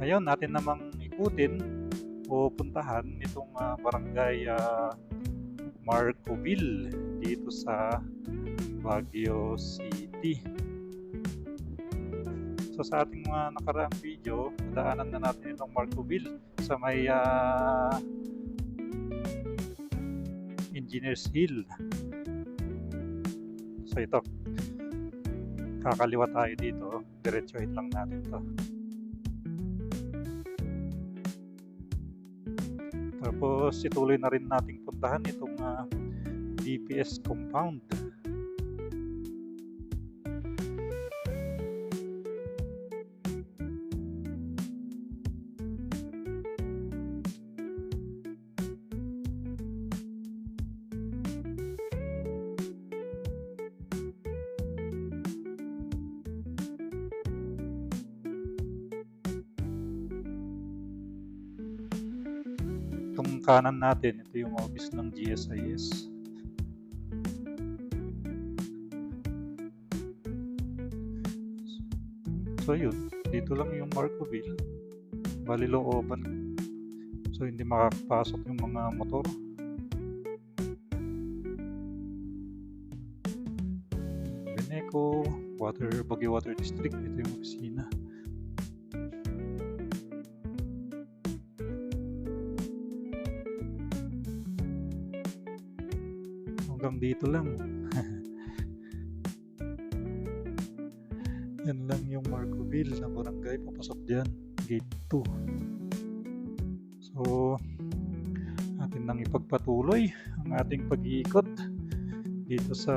Ngayon, natin namang ikutin o puntahan itong barangay Marcoville dito sa Baguio City. So sa ating mga nakaraang video, daanan na natin itong Marcoville sa may Engineers Hill. So ito, kakaliwa tayo dito, diretsuhin lang natin to. Tapos ituloy na rin nating puntahan itong DPS compound. Itong kanan natin, ito yung office ng GSIS. So yun, dito lang yung Marcoville, bali looban. So hindi makakapasok yung mga motor. Beneco, Baguio Water District, ito yung opisina. Hanggang dito lang. Yan lang yung Marcoville na barangay, papasok dyan, gate 2. So, atin nang ipagpatuloy ang ating pag-iikot dito sa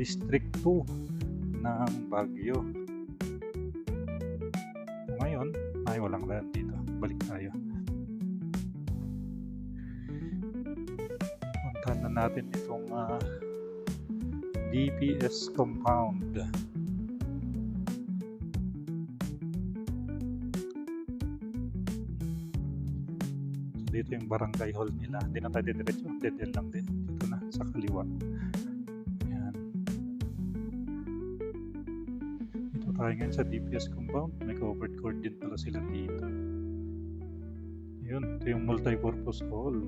District 2 ng Baguio. Ngayon, ay walang daan dito. Balik tayo. Puntahan na natin itong DPS compound. Dito yung barangay hall nila. Hindi na tayo diretso, dead end lang din. Dito na, sa kaliwa. Ayan. Dito tayo ngayon sa DPS compound. May covered court din pala sila dito. Yun, ito yung multi-purpose hall.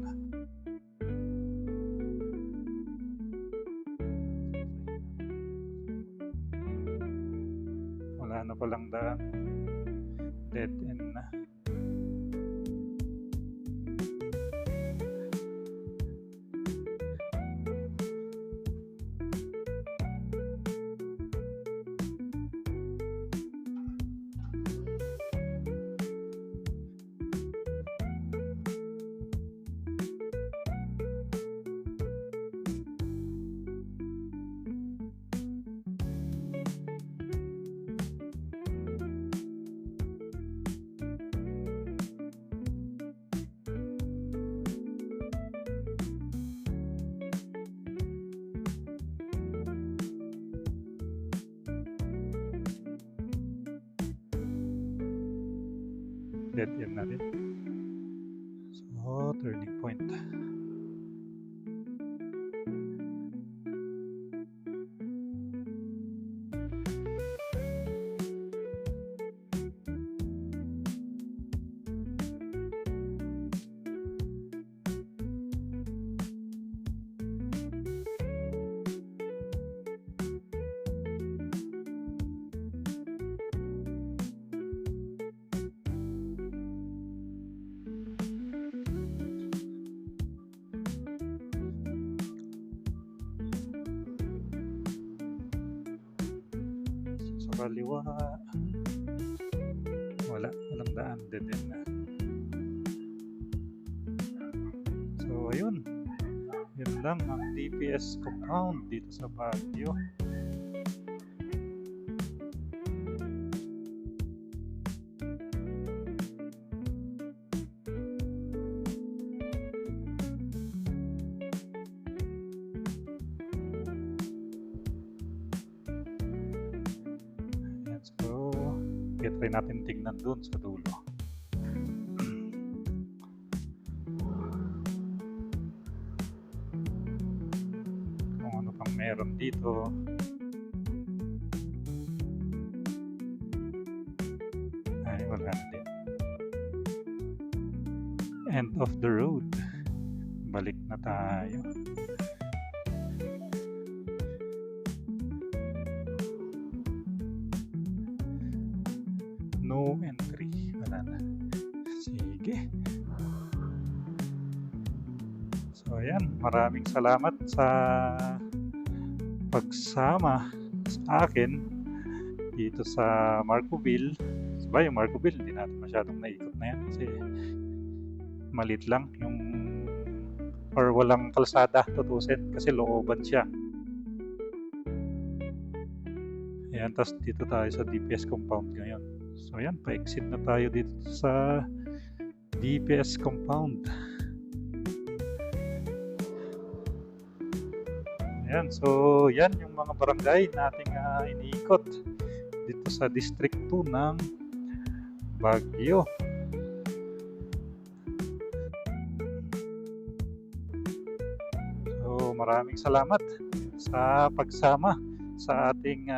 Wala na palang daan. Dead end na. Dead end na din. So, turning point. Kaliwa, walang daan, dead end na. So ayun, yun lang ang DPS compound dito sa Baguio. Try natin tingnan dun sa dulo. Kung ano pang meron dito. Ay, wala of the road. Balik na tayo. No entry. Wala na. Sige. So ayan, maraming salamat sa pagsama sa akin dito sa Marcoville. Diba yung Marcoville, hindi natin masyadong naikot na yan kasi malit lang yung or walang kalsada tutusin kasi looban siya. Ayan, tapos dito tayo sa DPS compound ngayon. So ayan, pa-exit na tayo dito sa DPS compound. Ayan, so yan yung mga barangay nating iniikot dito sa District 2 ng Baguio. So maraming salamat sa pagsama sa ating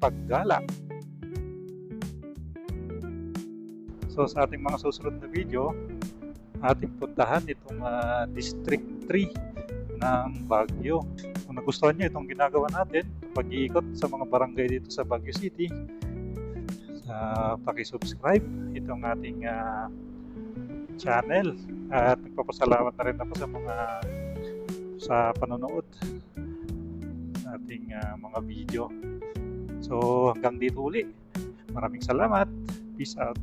paggala. So sa ating mga susunod na video, ating puntahan itong District 3 ng Baguio. Kung nagustuhan nyo itong ginagawa natin, pag-iikot sa mga barangay dito sa Baguio City, paki-subscribe itong ating channel at nagpapasalamat na rin ako sa panonood sa ating mga video. So hanggang dito uli. Maraming salamat. Peace out.